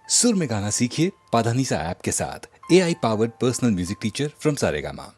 सुर में गाना सीखिए पाधानीसा ऐप के साथ। AI powered personal music teacher from Saregama.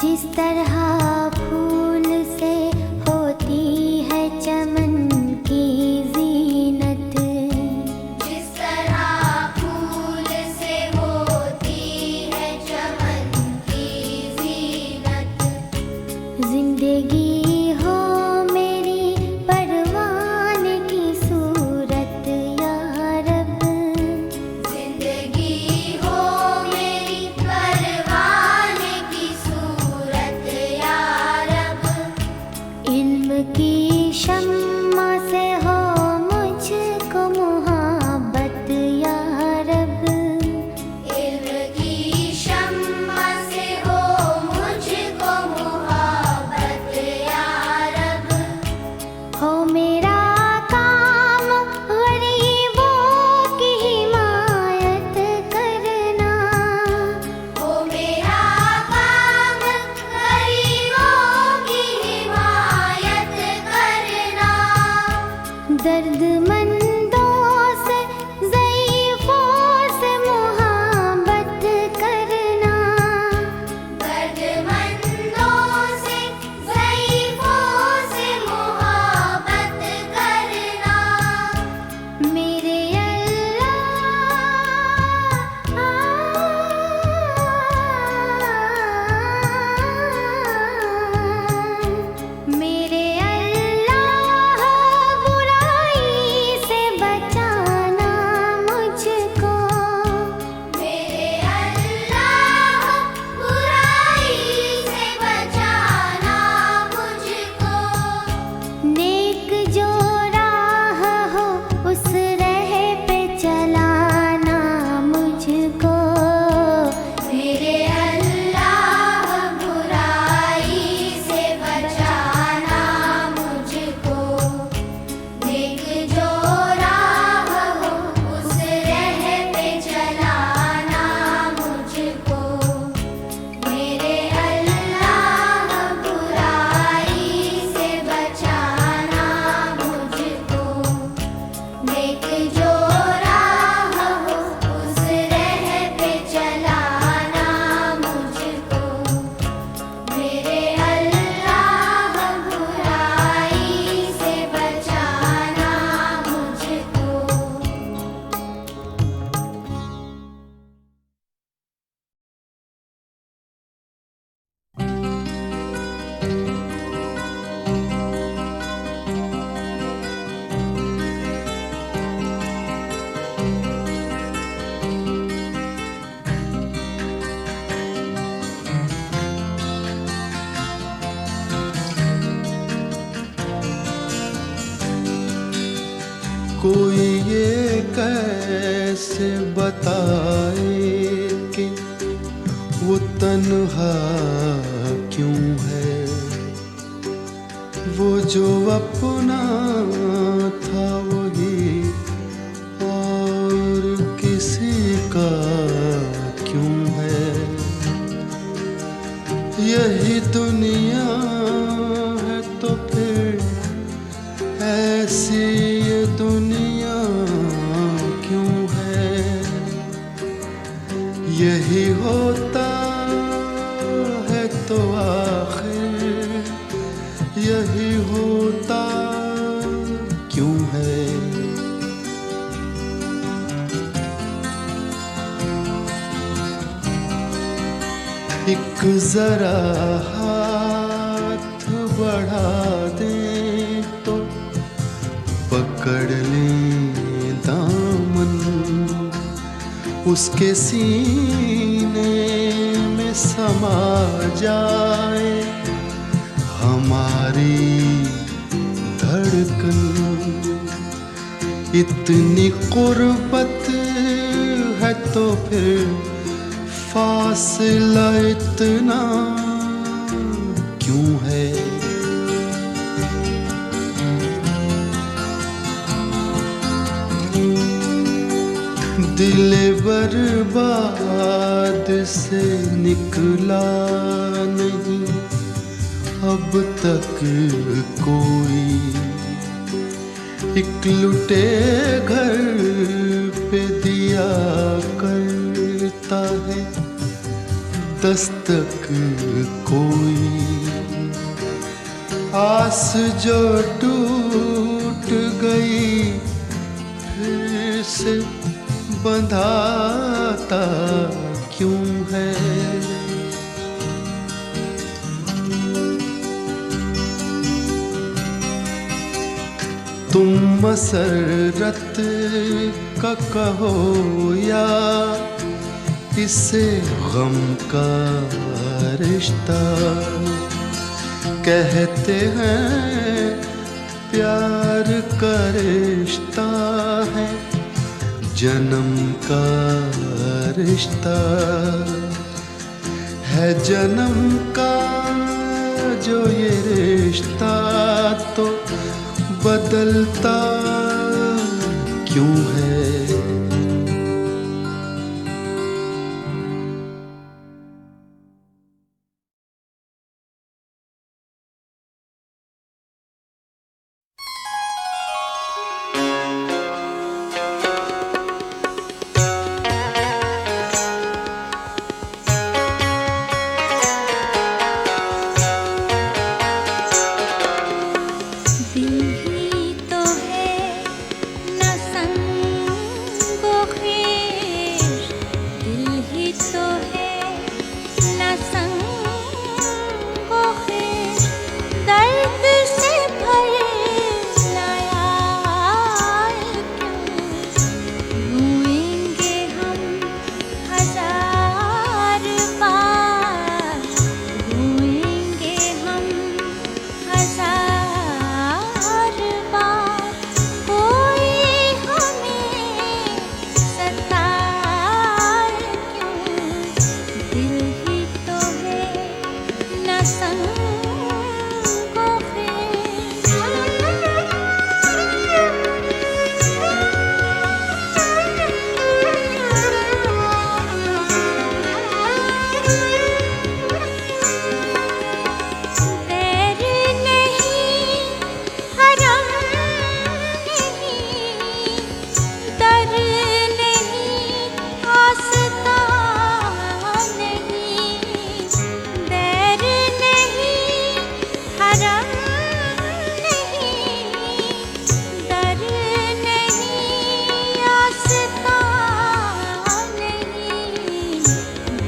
जिस तरह फूल से होती है चमन की जीनत, जिस तरह फूल से होती है चमन की जीनत, जिंदगी हो मेरी परवान की सूरत या रब, जिंदगी हो मेरी परवान की सूरत या रब, इल्म की शम्मा से हो मुझको मोहब्बत या रब, इल्म की शम्मा से हो मुझको मोहब्बत या रब, हो मेरा काम गरीबों की हिमायत करना, हो मेरा काम गरीबों की हिमायत करना, दर्दमंदों से ज़ईफ़ों से मोहब्बत करना, दर्दमंदों से ज़ईफ़ों से मोहब्बत करना, मेरे अल्लाह, मेरे अल्लाह बुराई से बचाना मुझको, मेरे अल्लाह बुराई से बचाना मुझको, नेक जो राह हो उस राह पे चलाना मुझको, मेरे अल्लाह बुराई से बचाना मुझको, नेक जो राह हो उस राह पे चलाना मुझको, मेरे अल्लाह बुराई से बचाना मुझको, नेक जो राह हो उस राह पे चलाना मुझको, मेरे अल्लाह बुराई से बचाना मुझको। कोई ये कैसे बताए कि वो तन्हा क्यों है, वो जो अपना था वही और किसी का क्यों है। यही दुनिया है तो फिर ऐसी ये दुनिया क्यों है। यही होता है तो आखिर यही होता क्यों है। एक जरा हाथ बढ़ा दे तो पकड़ ले दामन, उसके सीने में समा जाए हमारी धड़कन। इतनी कुर्बत है तो फिर फासला इतना क्यों है। दिल बर्बाद से निकला नहीं अब तक कोई। एक लुटे घर पे दिया करता है दस्तक कोई। आस जो टूट गई फिर से बंधाता क्यों है। तुम मसरत का कहो या इसे गम का रिश्ता, कहते हैं प्यार का रिश्ता है जन्म का रिश्ता है। जन्म का जो ये रिश्ता तो बदलता क्यों है।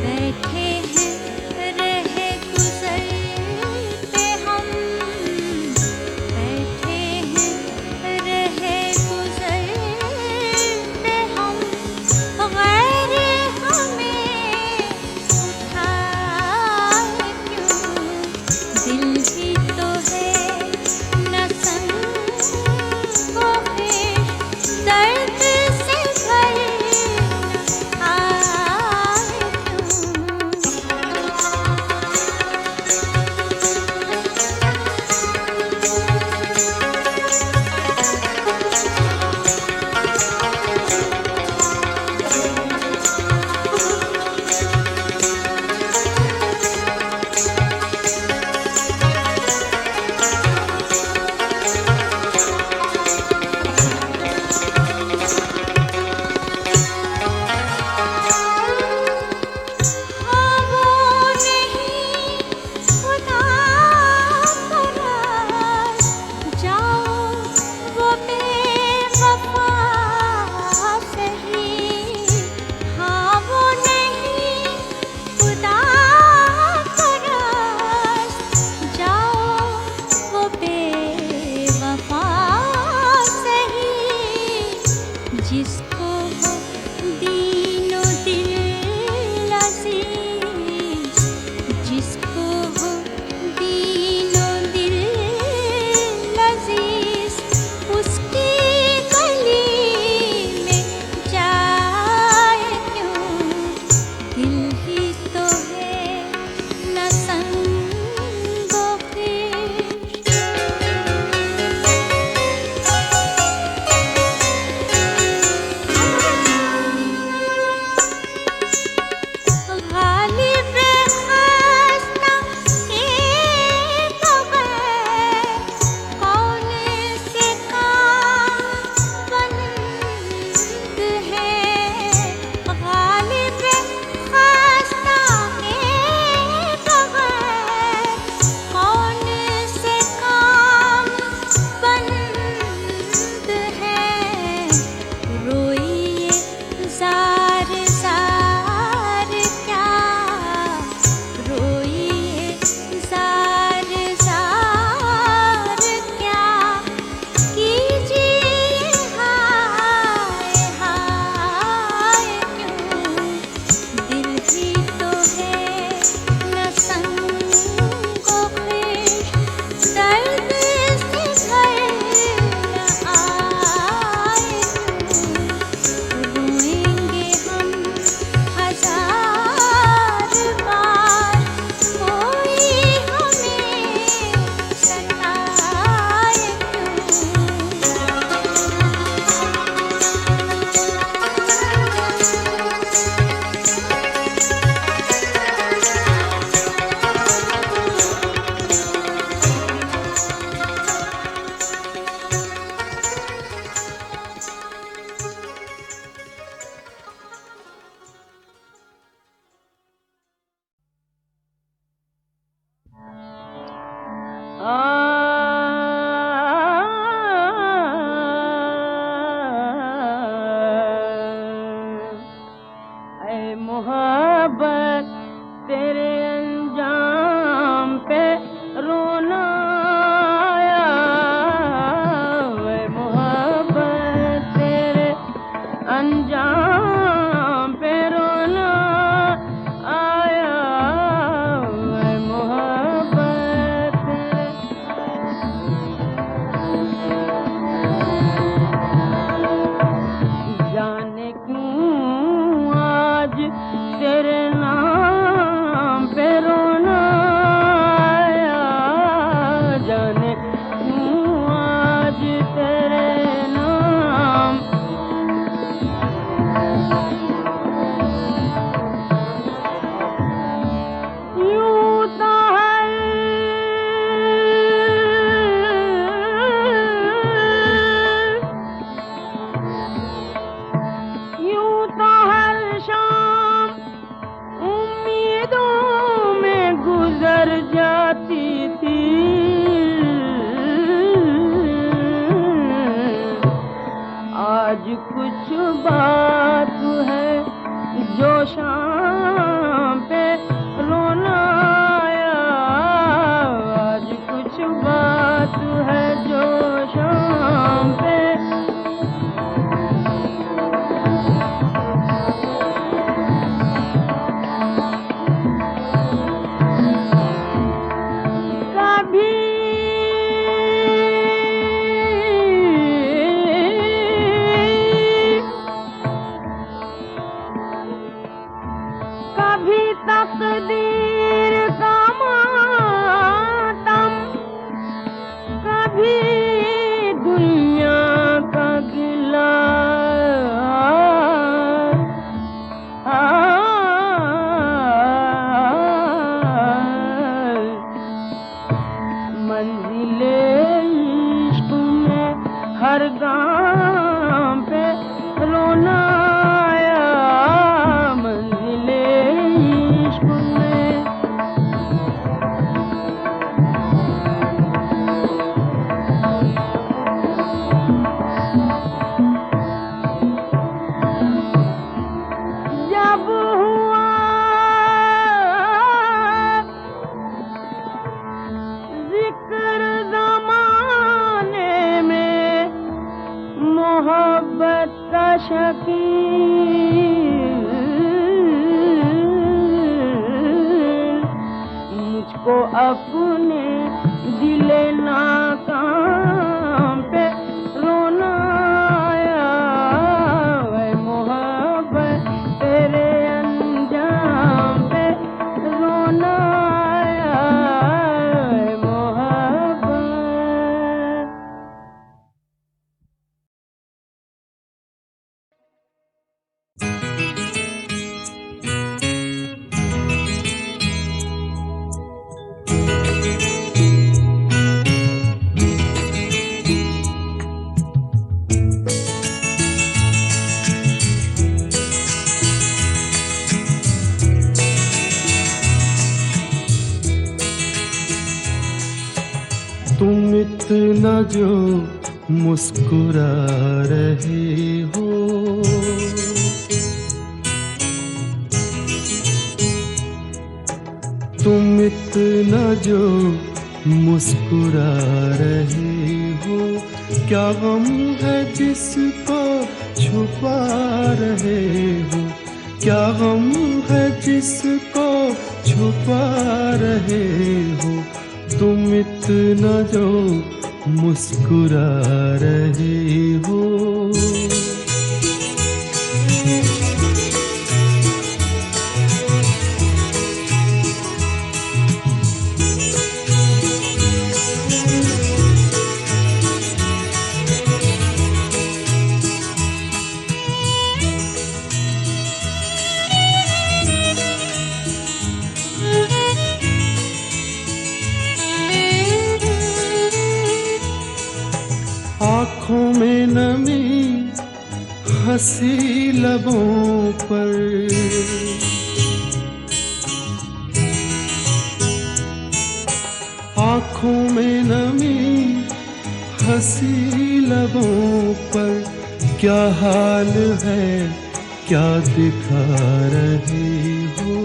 बैठे हैं तेरे अंजाम पे रोना आया, वे मोहब्बत तेरे अंजाम पे रोना आया, वे मोहब्बत जाने क्यों आज तेरे नाम पे रोना आया, जाने क्यों आज तेरे नाम यूं तो हर शाम उम्मीदों में गुजर जाती थी, आज कुछ बात है जो शाम पे रोना आया, आज कुछ बात है जो शाम पे कभी तकदीर का मातम, कभी दुनिया का गिला, मंजिले इश्क में हर गाम पे रोना आया, मंजिले इश्क में जब हुआ जिक्र ज़माने में मोहब्बत का शकील, मुझको अपने दिले नाकाम पे रोना आया, वे मोहब्बत तेरे अंजाम पे रोना आया, वे मोहब्बत। तुम इतना जो मुस्कुरा रहे हो, तुम इतना जो मुस्कुरा रहे हो, क्या गम है जिसको छुपा रहे हो, क्या गम है जिसको छुपा रहे हो, तुम इतना जो मुस्कुरा रहे हो। आँखों में नमी हंसी लबों पर, आँखों में नमी हंसी लबों पर, क्या हाल है क्या दिखा रहे हो।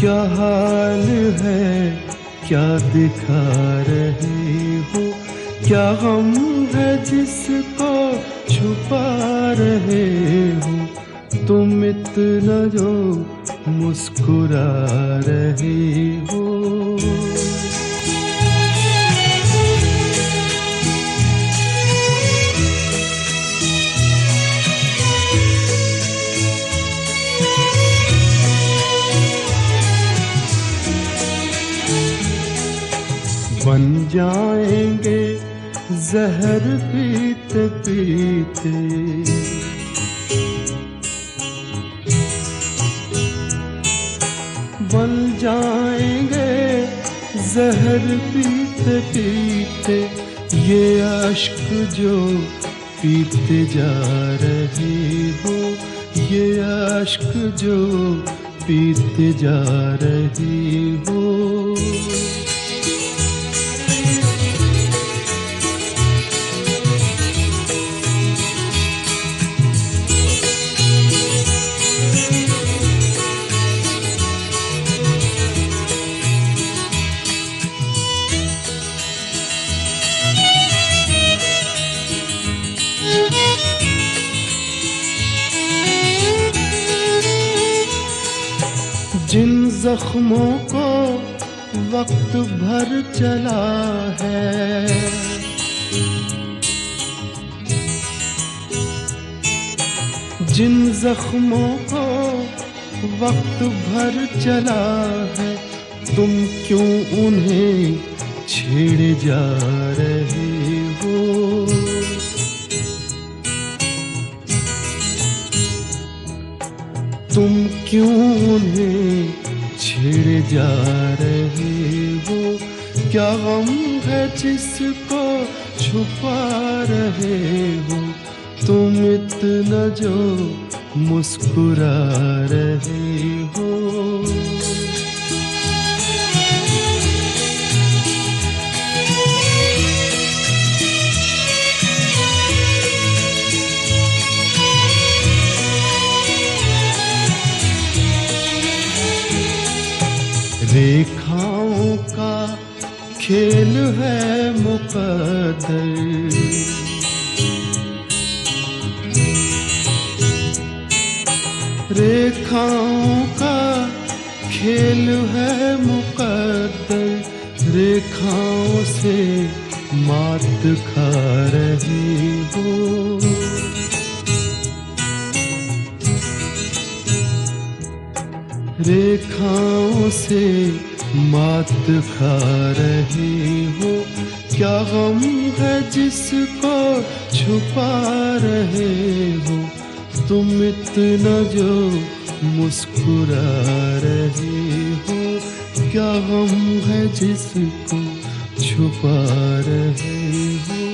क्या हाल है, क्या दिखा रहे हो, क्या गम है जिसको छुपा रहे हो, तुम इतना जो मुस्कुरा रहे हो। बन जाएंगे जहर पीते पीते, बन जाएंगे जहर पीते पीते, ये अश्क जो पीते जा रहे हो, ये अश्क जो पीते जा रहे हो। जिन जख्मों को वक्त भर चला है, जिन जख्मों को वक्त भर चला है, तुम क्यों उन्हें छेड़े जा रहे हो। तुम क्यों उन्हें छेड़े जा रहे हो, क्या गम है जिसको छुपा रहे हो, तुम इतना जो मुस्कुरा रहे हो। रेखाओं का खेल है मुकद्दर, रेखाओं का खेल है मुकद्दर, रेखाओं से मात खा रही हो। रेखाओं से मात खा रहे हो, क्या गम है जिसको छुपा रहे हो, तुम इतना जो मुस्कुरा रहे हो, क्या गम है जिसको छुपा रहे हो।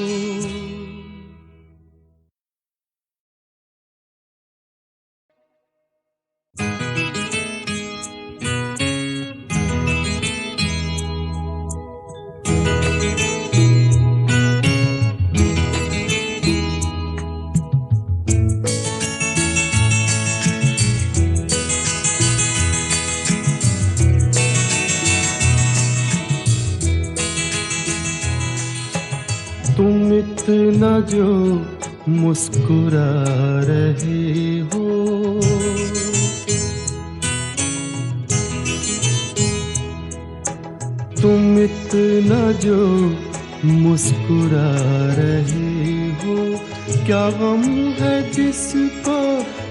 तुम इतना जो मुस्कुरा रहे हो, तुम इतना जो मुस्कुरा रहे हो, क्या गम है जिसको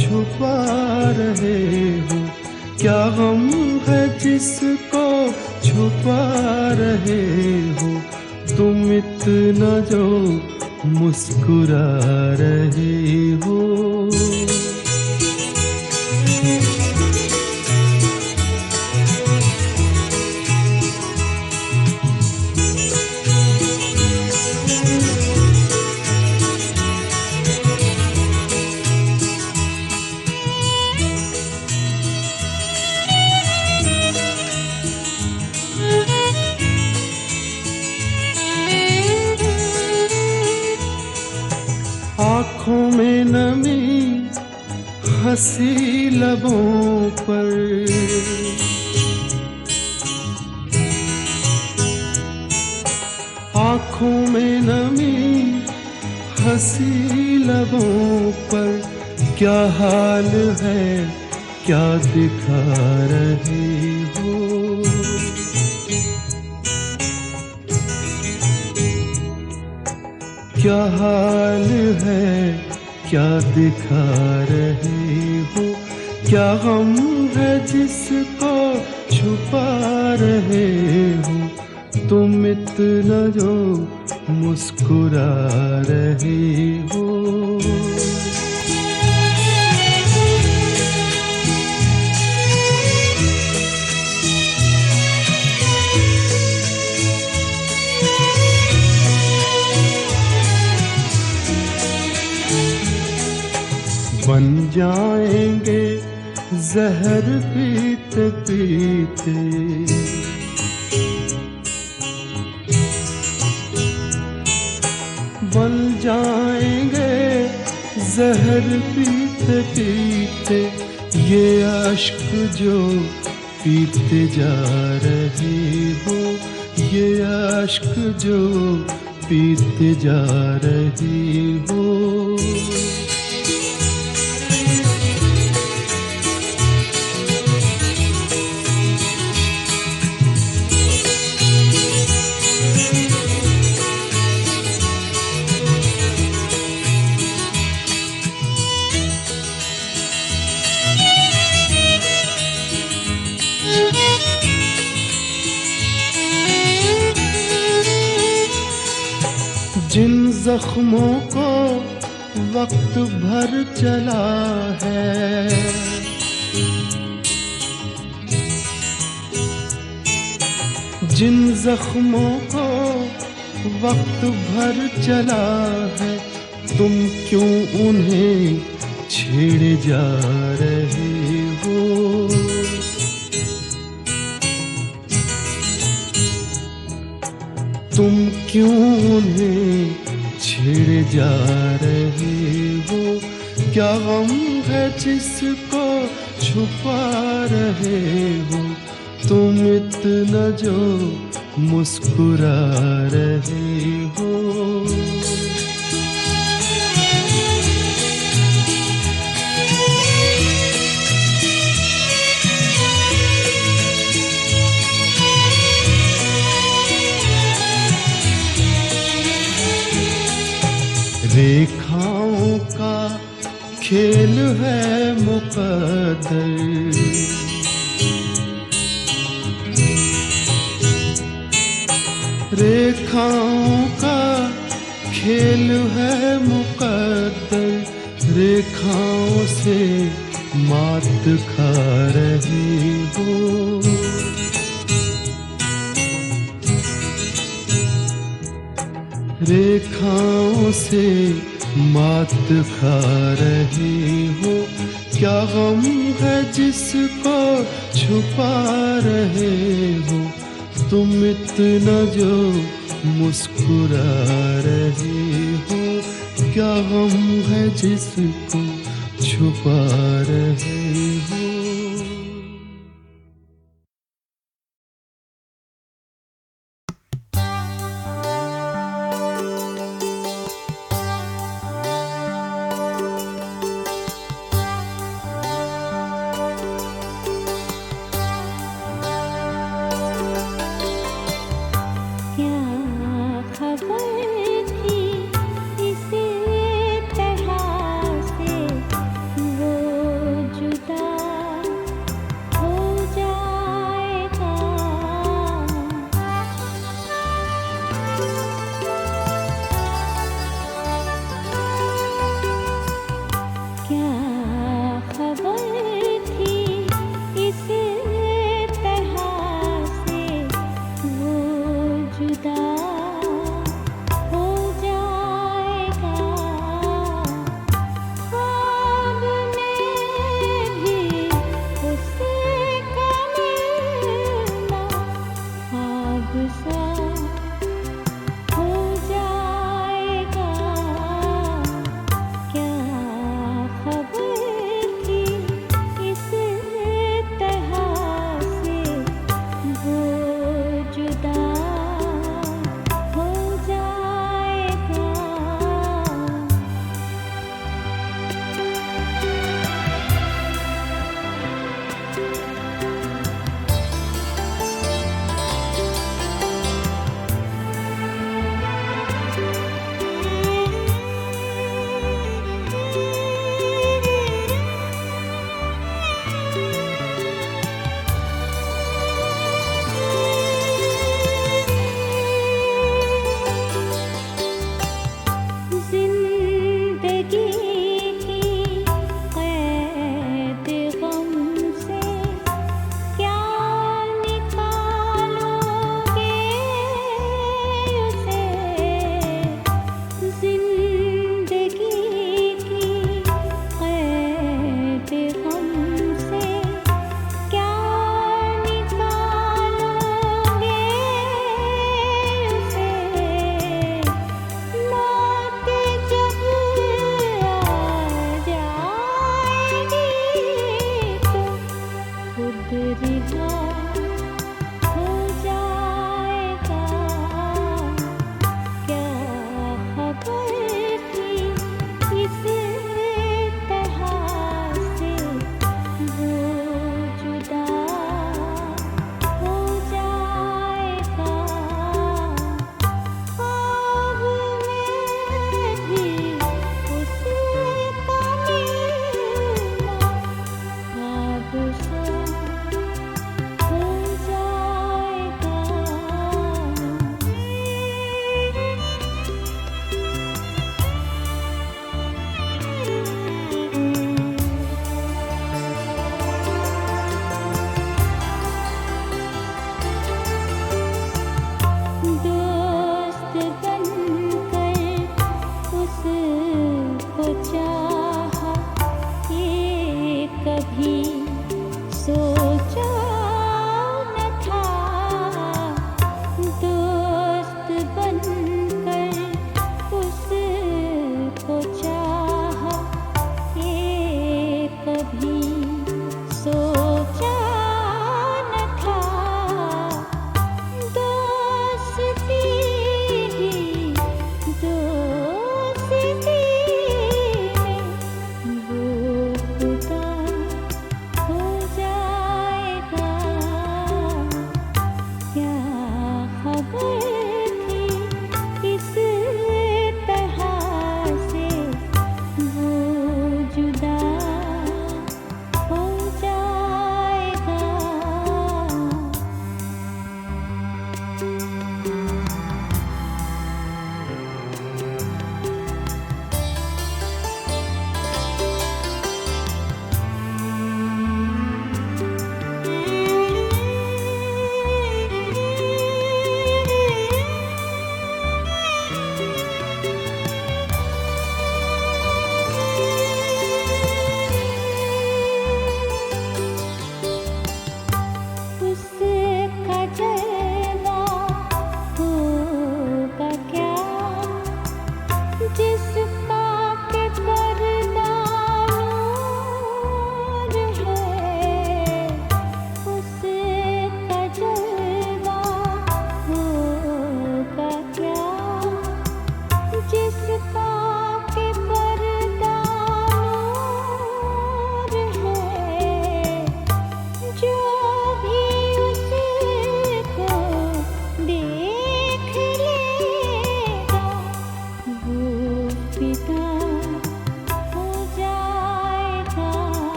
छुपा रहे हो, क्या गम है जिसको छुपा रहे हो, तुम इतना जो मुस्कुरा रहे हो। आँखों में नमी, हंसी लबों पर, आँखों में नमी, हंसी लबों पर क्या हाल है, क्या दिखा रहे हो। क्या हाल है, क्या दिखा रहे हो। क्या गम है जिसको छुपा रहे हो। तुम इतना जो मुस्कुरा रहे हो। बन जाएंगे जहर पीते पीते, बन जाएंगे जहर पीते पीते। ये अश्क जो पीते जा रहे हो, ये अश्क जो पीते जा रहे हो। जिन जख्मों को वक्त भर चला है, जिन जख्मों को वक्त भर चला है, तुम क्यों उन्हें छेड़े जा रहे हो। तुम क्यों उन्हें छेड़े जा रहे हो। क्या गम है जिसको छुपा रहे हो। तुम इतना जो मुस्कुरा रहे हो। रेखाओं का खेल है मुकद्दर, रेखाओं का खेल है मुकद्दर। रेखाओं से मात खा रहे हो। रेखाओं से मात खा रहे हो। क्या गम है जिसको छुपा रहे हो। तुम इतना जो मुस्कुरा रहे हो। क्या गम है जिसको छुपा रहे हो। खबर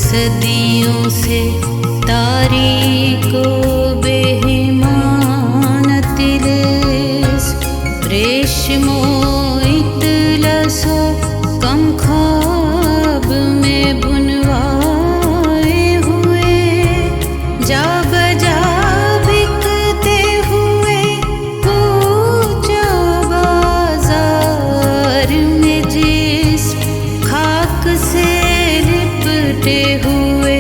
सदियों से तारीको बेहिमान तिलिस रेशमो इतलसो कम ख्वाब में बुनवाए हुए जा बजा बिकते हुए पूजा बाजार में जिस खाक से लिपटे हुए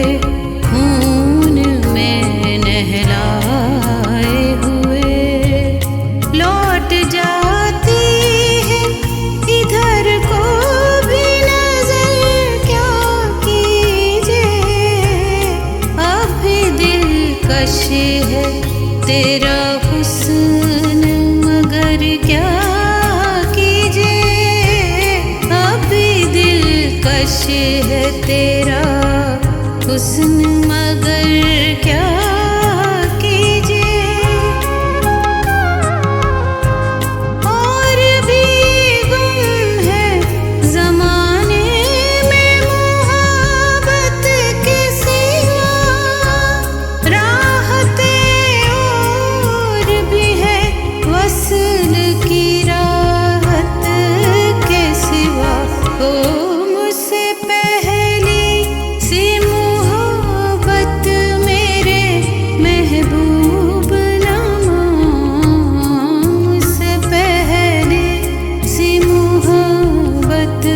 खून में नहलाए हुए लौट जाती है इधर को भी नजर क्या कीजिए अब भी दिलकश है तेरा हुस्न मगर क्या कीजिए अब भी दिलकश है तेरा हुस्न मगर क्या कीजिए और भी गुम है ज़माने में मोहब्बत के सिवा राहतें और भी है वस्ल की राहत के सिवा ओ मुझसे पहली सी मोहब्बत मेरे महबूब नमा मुझसे पहले सी मोहब्बत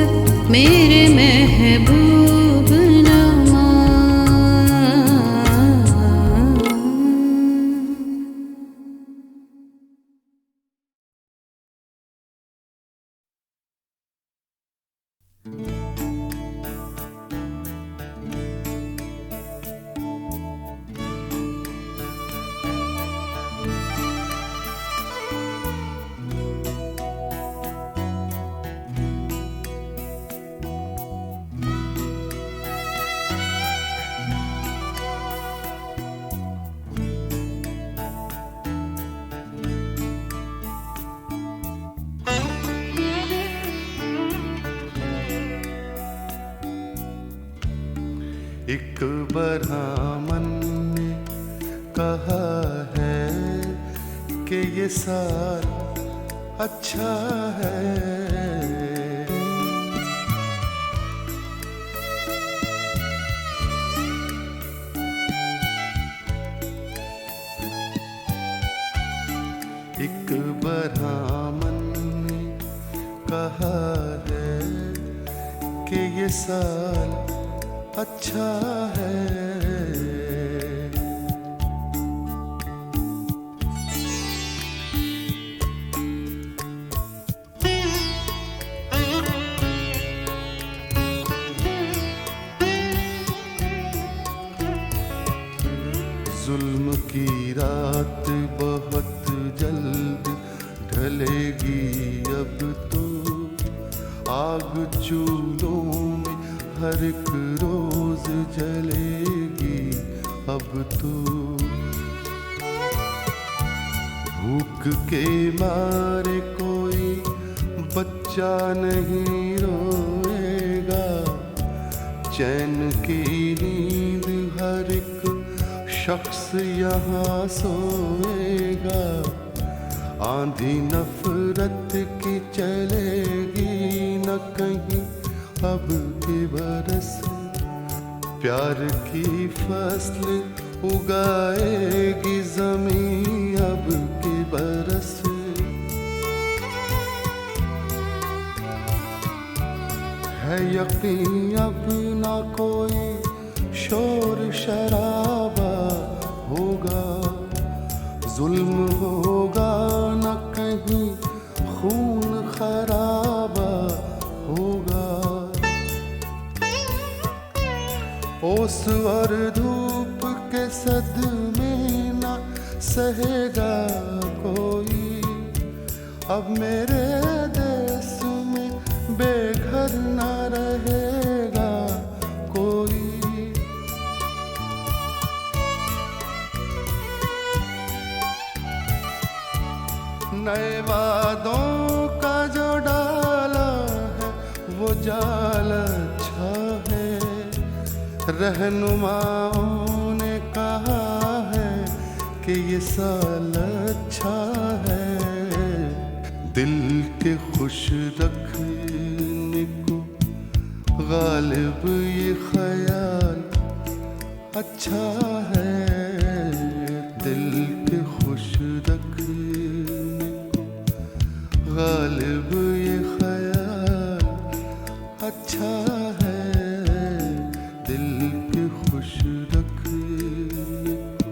मेरे महबूब नमा एक बरहामन ने कहा है कि ये साल अच्छा है। एक बरहामन ने कहा है कि ये साल अच्छा है। जुल्म की रात बहुत जल्द ढलेगी अब तो आग चूल्हों में हर एक रोज जलेगी अब तो भूख के मारे कोई बच्चा नहीं रोएगा चैन की नींद हर एक शख्स यहाँ सोएगा आंधी नफरत की चलेगी न कहीं अब के बरस प्यार की फसल उगाएगी ज़मीं अब के बरस है यकीन अब ना कोई शोर शराबा होगा जुल्म होगा न कहीं खून खराबा होगा ओस और धूप के सदमे न सहेगा कोई अब मेरे देश में बेघर न रहेगा कोई नए वादों का जो डाला है वो जाल अच्छा है रहनुमाओं ने कहा है कि ये साल अच्छा है, दिल के खुश रखने को गालिब ये ख्याल अच्छा है, दिल के खुश रखने को गालिब ये ख्याल अच्छा है, दिल के खुश रखने को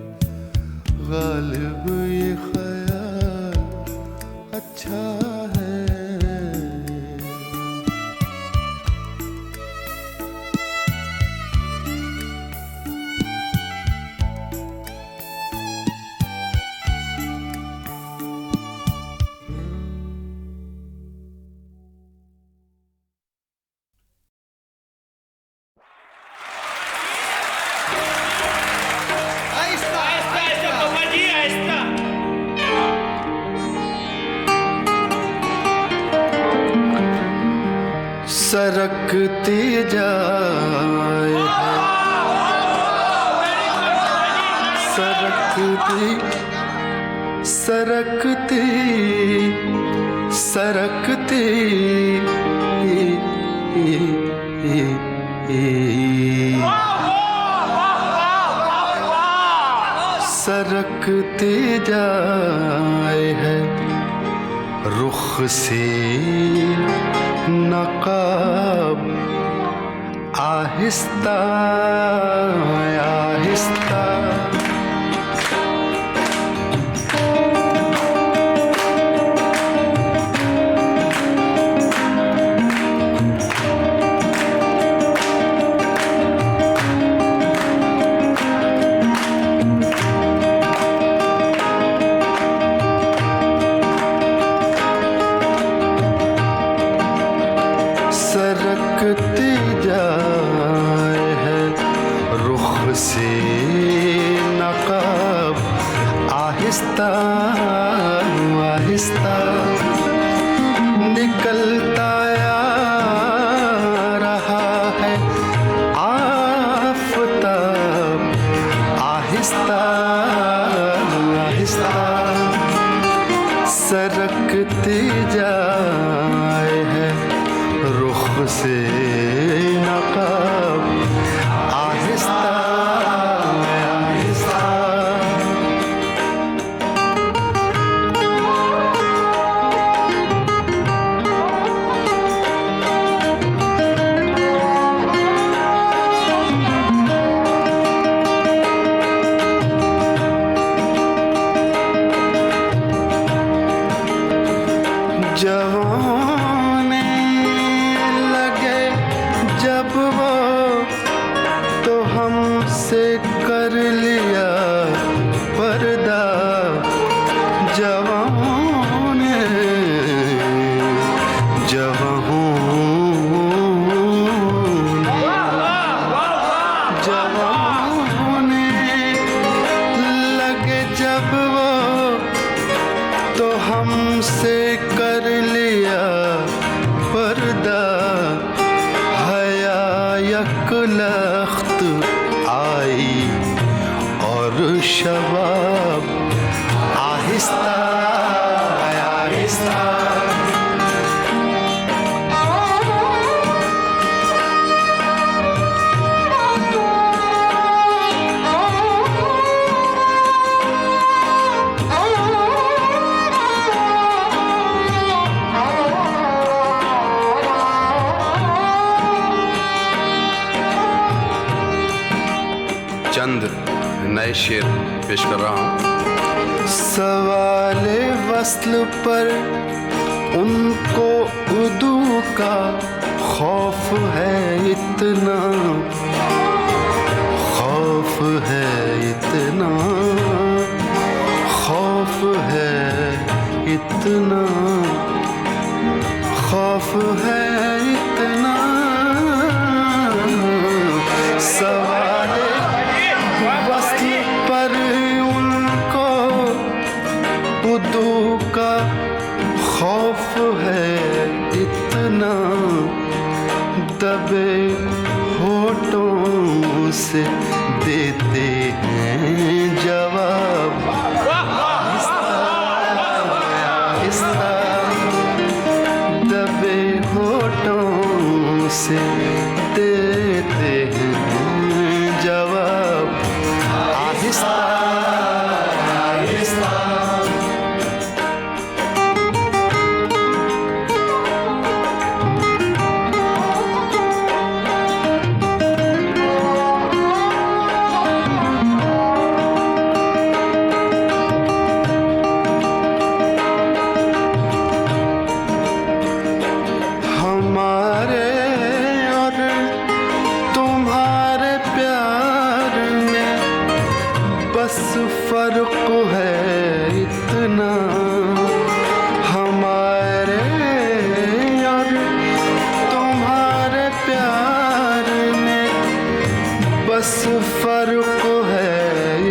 गालिब ये ख्याल अच्छा है। सरकती जाए सरकती सरकती सरकती सरकती जाए है रुख से नकाब आहिस्ता आहिस्ता, सरकती जाए है रुख से नकाब आहिस्ता आहिस्ता, निकलता आ रहा है आफताब आहिस्ता आहिस्ता, सरकती जाए है रुख से नकाब आहिस्ता आहिस्ता। जवाने लगे जब वो तो हमसे कर लिया पर्दा, जवाने जवाने लगे जब वो तो हमसे कर लिया पर्दा, हया यकलख्त आई और शबाब आहिस्ता आहिस्ता, चंद नए शेर पेश कर रहा हूँ। सवाले वस्ल पर उनको उदू का खौफ है इतना, खौफ है इतना, खौफ है इतना, खौफ है इतना, सवाले वस्ल पर उनको उदू का खौफ है इतना, दबे होठों से देते हैं जवाब। आहिस्ता दबे होठों से देते हैं जवाब। आहिस्ता आहिस्ता फर्क है इतना हमारे और तुम्हारे प्यार में, बस फर्क है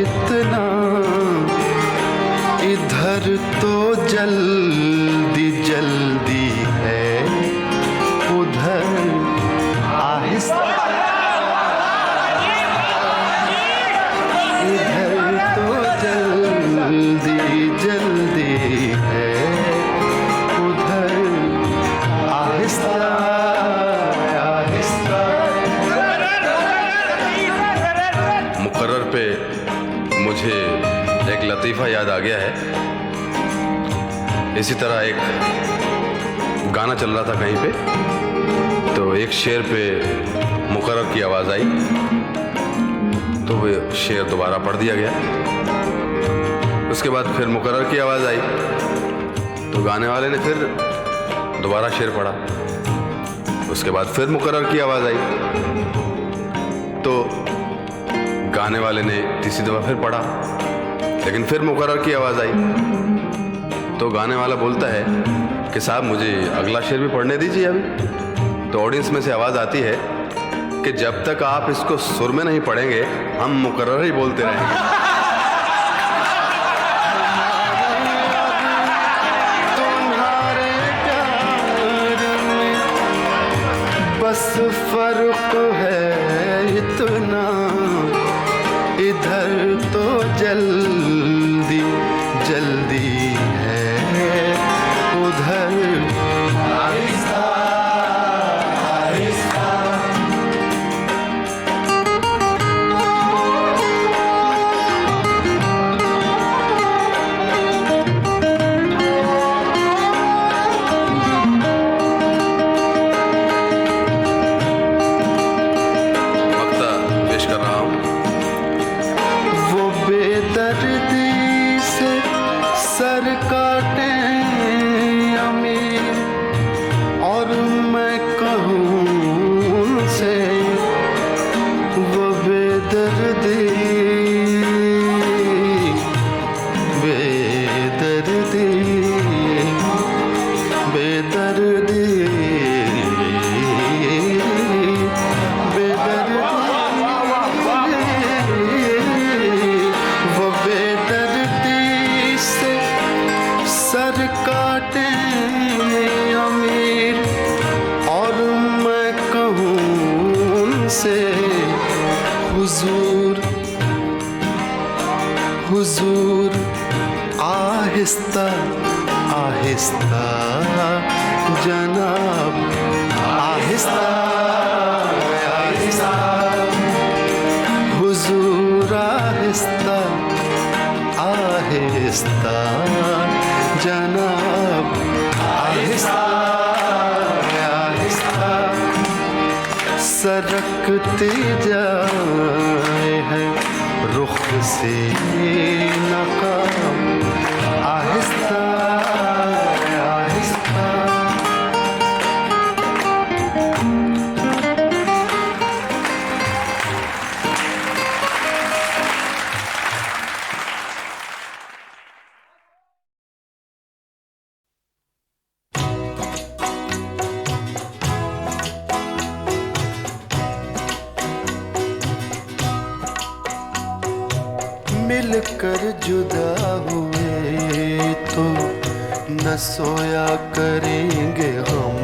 इतना। इधर तो जल्दी जल्दी है, उधर आहिस्ता। जल्दी जल्दी है, उधर आहिस्ता आहिस्ता। मुकर्रर पे मुझे एक लतीफ़ा याद आ गया है। इसी तरह एक गाना चल रहा था कहीं पे, तो एक शेर पे मुकर्रर की आवाज़ आई, तो वो शेर दोबारा पढ़ दिया गया। उसके बाद फिर मुकर्रर की आवाज़ आई, तो गाने वाले ने फिर दोबारा शेर पढ़ा। उसके बाद फिर मुकर्रर की आवाज़ आई, तो गाने वाले ने तीसरी दफ़ा फिर पढ़ा, लेकिन फिर मुकर्रर की आवाज़ आई। तो गाने वाला बोलता है कि साहब मुझे अगला शेर भी पढ़ने दीजिए अभी। तो ऑडियंस में से आवाज़ आती है कि जब तक आप इसको सुर में नहीं पढ़ेंगे हम मुकर्रर ही बोलते रहेंगे। बस फर्क है इतना, इधर तो जल्दी जल्दी है, उधर आहिस्ता आहिस्ता। सर काटे अमीर और मैं कहूँ उनसे वो बेदर्दी बेदर्दी बेदर्दी सर काटे अमीर और मैं कहूँ उनसे हुजूर हुजूर आहिस्ता आहिस्ता जनाब आहिस्ता आहिस्ता हुजूर आहिस्ता आहिस्ता जनाब आहिस्ता आहिस्ता सरकते जाए है रुख से नकाब आहिस्ता आहिस्ता। मिलकर जुदा हुए तो न सोया करेंगे हम,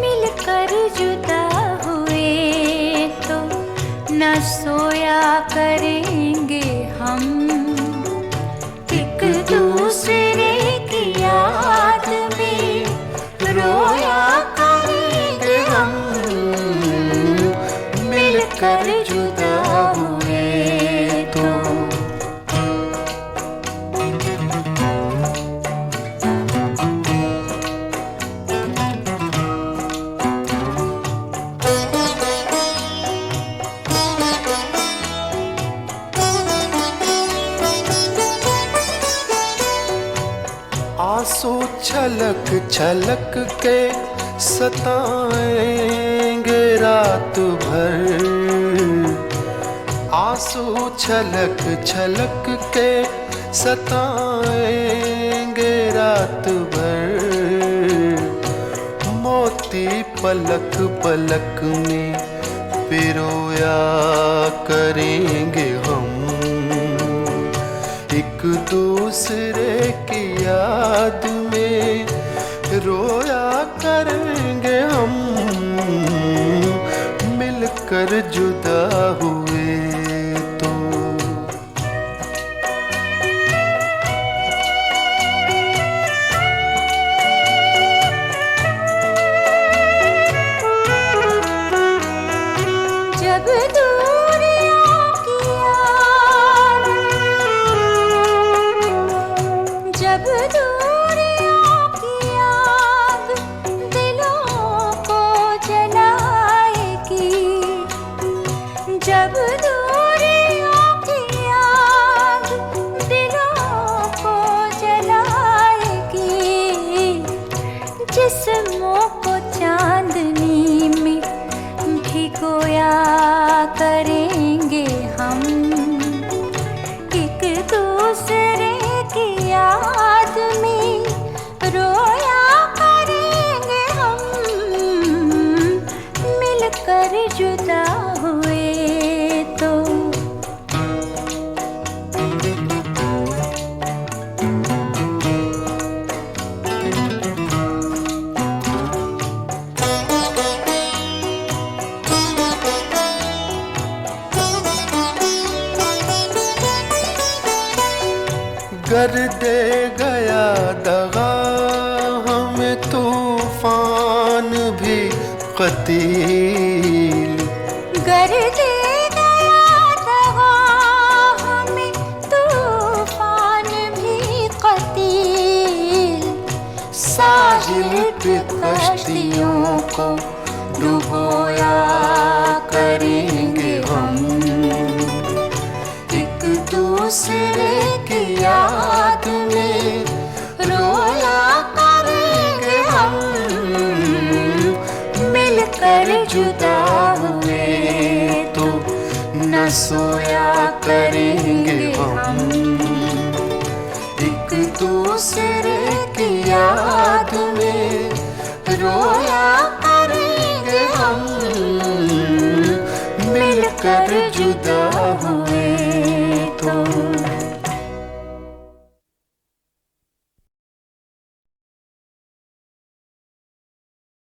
मिलकर जुदा हुए तो आंसू छलक छलक के सताएंगे रात भर, आंसू छलक छलक के सताएंगे रात भर, मोती पलक पलक में पिरोया करेंगे हम, एक दूसरे की याद में रोया करेंगे हम, मिलकर जुदा हुए तो। जब दूरियों की याद, जब दूरियों की याद दिलों को जलाएगी, जब दूरियों की याद दिलों को जलाएगी, जिस्मों को चांदनी में भिगोया करेंगे हम, एक दूसरे की याद में रोया करेंगे हम, मिलकर जुदा हुए तो। कर दे गया दगा हमें तूफान भी कतील, कर दे गया दगा हमें तूफान भी कतील, साहिल पे कश्तियों को डुबोया करेंगे हम, एक दूसरे की याद में रोया करेंगे हम, मिलकर जुदा हुए तो न सोया करेंगे हम, एक दूसरे की याद में रोया करेंगे हम, मिलकर जुदा हुए तो।